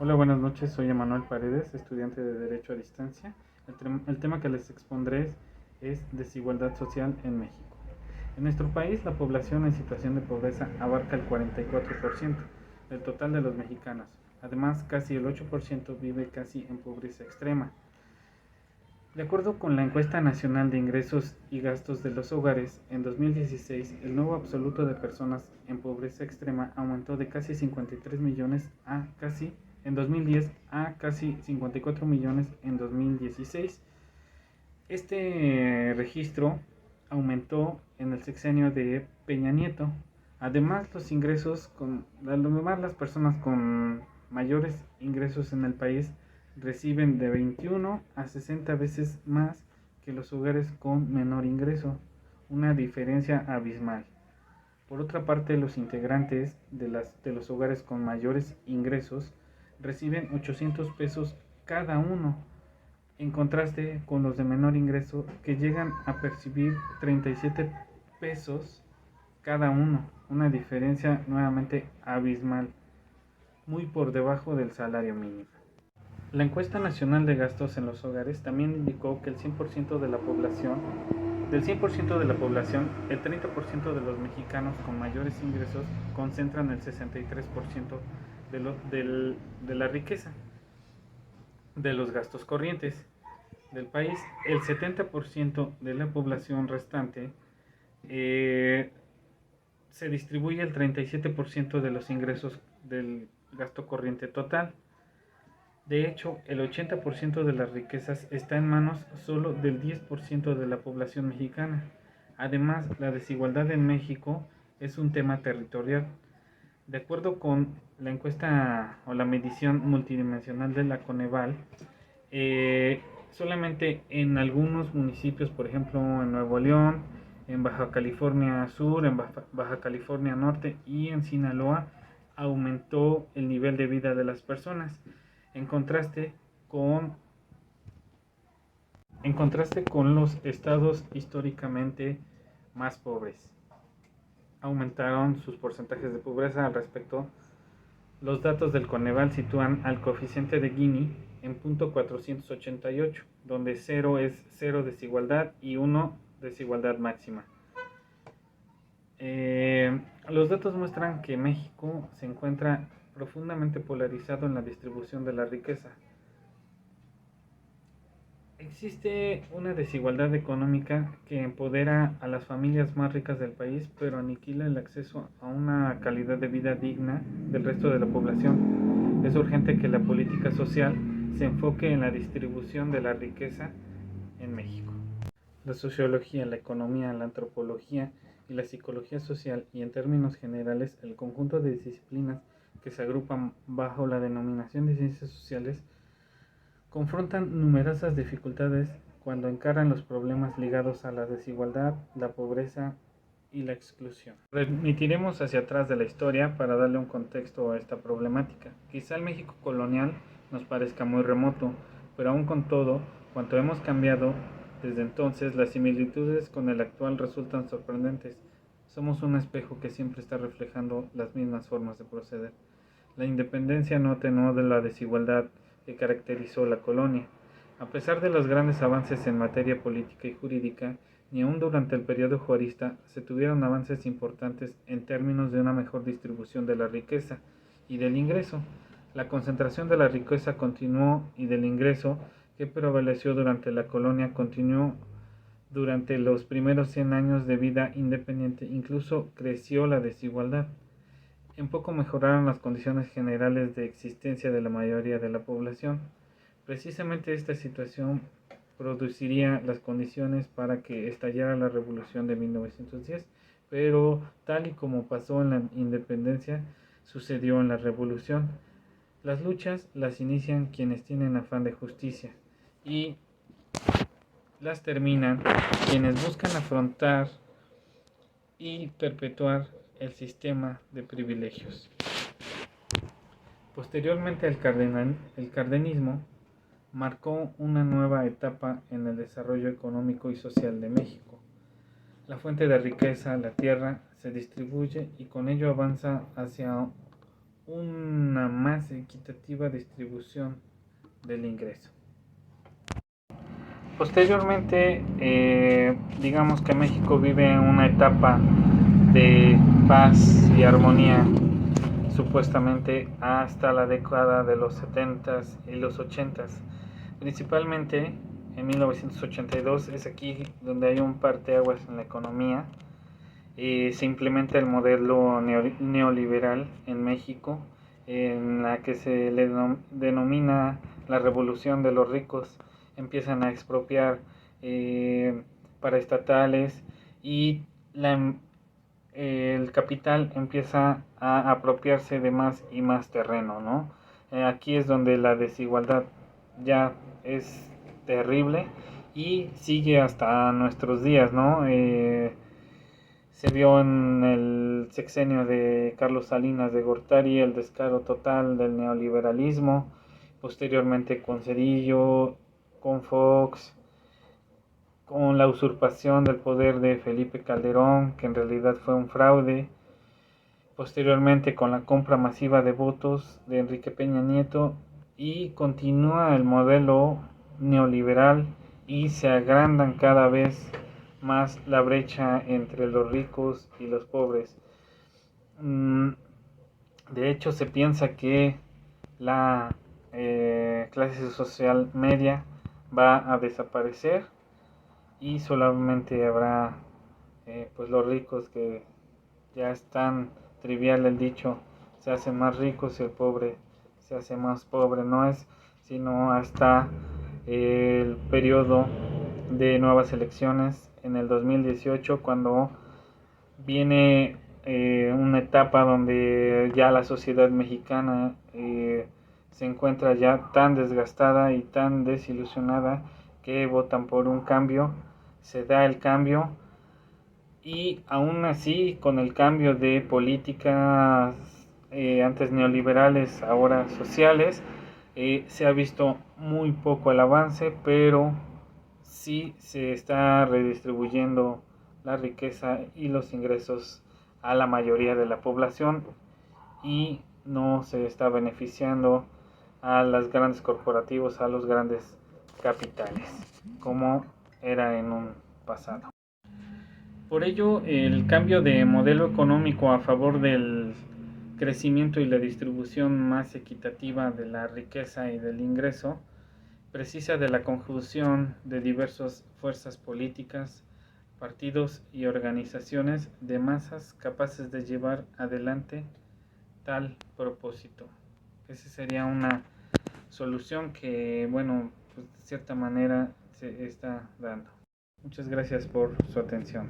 Hola, buenas noches. Soy Emanuel Paredes, estudiante de Derecho a Distancia. El tema que les expondré es desigualdad social en México. En nuestro país, la población en situación de pobreza abarca el 44% del total de los mexicanos. Además, casi el 8% vive casi en pobreza extrema. De acuerdo con la Encuesta Nacional de Ingresos y Gastos de los Hogares, en 2016 el número absoluto de personas en pobreza extrema aumentó de casi 53 millones en 2010 a casi 54 millones en 2016. Este registro aumentó en el sexenio de Peña Nieto. Además, las personas con mayores ingresos en el país reciben de 21 a 60 veces más que los hogares con menor ingreso, una diferencia abismal. Por otra parte, los integrantes de los hogares con mayores ingresos reciben 800 pesos cada uno, en contraste con los de menor ingreso que llegan a percibir 37 pesos cada uno, una diferencia nuevamente abismal, muy por debajo del salario mínimo. La encuesta nacional de gastos en los hogares también indicó que del 100% de la población, el 30% de los mexicanos con mayores ingresos concentran el 63% de la riqueza de los gastos corrientes del país. El 70% de la población restante eh, se distribuye el 37% de los ingresos del gasto corriente total. De hecho, el 80% de las riquezas está en manos solo del 10% de la población mexicana. Además, la desigualdad en México es un tema territorial. De acuerdo con la encuesta o la medición multidimensional de la Coneval, solamente en algunos municipios, por ejemplo en Nuevo León, en Baja California Sur, en Baja California Norte y en Sinaloa, aumentó el nivel de vida de las personas, en contraste con, en contraste con los estados históricamente más pobres. Aumentaron sus porcentajes de pobreza al respecto. Los datos del Coneval sitúan al coeficiente de Gini en punto 488, donde 0 es cero desigualdad y 1 desigualdad máxima. Los datos muestran que México se encuentra profundamente polarizado en la distribución de la riqueza. Existe una desigualdad económica que empodera a las familias más ricas del país, pero aniquila el acceso a una calidad de vida digna del resto de la población. Es urgente que la política social se enfoque en la distribución de la riqueza en México. La sociología, la economía, la antropología y la psicología social, y en términos generales el conjunto de disciplinas que se agrupan bajo la denominación de ciencias sociales, confrontan numerosas dificultades cuando encaran los problemas ligados a la desigualdad, la pobreza y la exclusión. Remitiremos hacia atrás de la historia para darle un contexto a esta problemática. Quizá el México colonial nos parezca muy remoto, pero aún con todo, cuanto hemos cambiado desde entonces, las similitudes con el actual resultan sorprendentes. Somos un espejo que siempre está reflejando las mismas formas de proceder. La independencia no atenuó de la desigualdad que caracterizó la colonia. A pesar de los grandes avances en materia política y jurídica, ni aun durante el periodo juarista se tuvieron avances importantes en términos de una mejor distribución de la riqueza y del ingreso. La concentración de la riqueza continuó y del ingreso que prevaleció durante la colonia continuó durante los primeros 100 años de vida independiente. Incluso creció la desigualdad. En poco mejoraron las condiciones generales de existencia de la mayoría de la población. Precisamente esta situación produciría las condiciones para que estallara la revolución de 1910, pero tal y como pasó en la independencia, sucedió en la revolución. Las luchas las inician quienes tienen afán de justicia y las terminan quienes buscan afrontar y perpetuar el sistema de privilegios. Posteriormente el cardenismo marcó una nueva etapa en el desarrollo económico y social de México. La fuente de riqueza, la tierra, se distribuye y con ello avanza hacia una más equitativa distribución del ingreso. Posteriormente, digamos que México vive una etapa de paz y armonía, supuestamente hasta la década de los 70s y los 80s. Principalmente en 1982 es aquí donde hay un parteaguas en la economía. Se implementa el modelo neoliberal en México, en la que se le denomina la revolución de los ricos. Empiezan a expropiar paraestatales y el capital empieza a apropiarse de más y más terreno, ¿no? Aquí es donde la desigualdad ya es terrible y sigue hasta nuestros días, ¿no? Se vio en el sexenio de Carlos Salinas de Gortari el descaro total del neoliberalismo, posteriormente con Zedillo, con Fox, con la usurpación del poder de Felipe Calderón, que en realidad fue un fraude, posteriormente con la compra masiva de votos de Enrique Peña Nieto, y continúa el modelo neoliberal y se agrandan cada vez más la brecha entre los ricos y los pobres. De hecho, se piensa que la clase social media va a desaparecer y solamente habrá pues los ricos, que ya es tan trivial el dicho, se hacen más ricos y el pobre se hace más pobre. No es sino hasta el periodo de nuevas elecciones en el 2018, cuando viene una etapa donde ya la sociedad mexicana se encuentra ya tan desgastada y tan desilusionada que votan por un cambio. Se da el cambio y aún así, con el cambio de políticas antes neoliberales, ahora sociales, se ha visto muy poco el avance, pero sí se está redistribuyendo la riqueza y los ingresos a la mayoría de la población y no se está beneficiando a los grandes corporativos, a los grandes capitales, como era en un pasado. Por ello, el cambio de modelo económico a favor del crecimiento y la distribución más equitativa de la riqueza y del ingreso precisa de la conjunción de diversas fuerzas políticas, partidos y organizaciones de masas capaces de llevar adelante tal propósito. Esa sería una solución que, bueno, pues de cierta manera se está dando. Muchas gracias por su atención.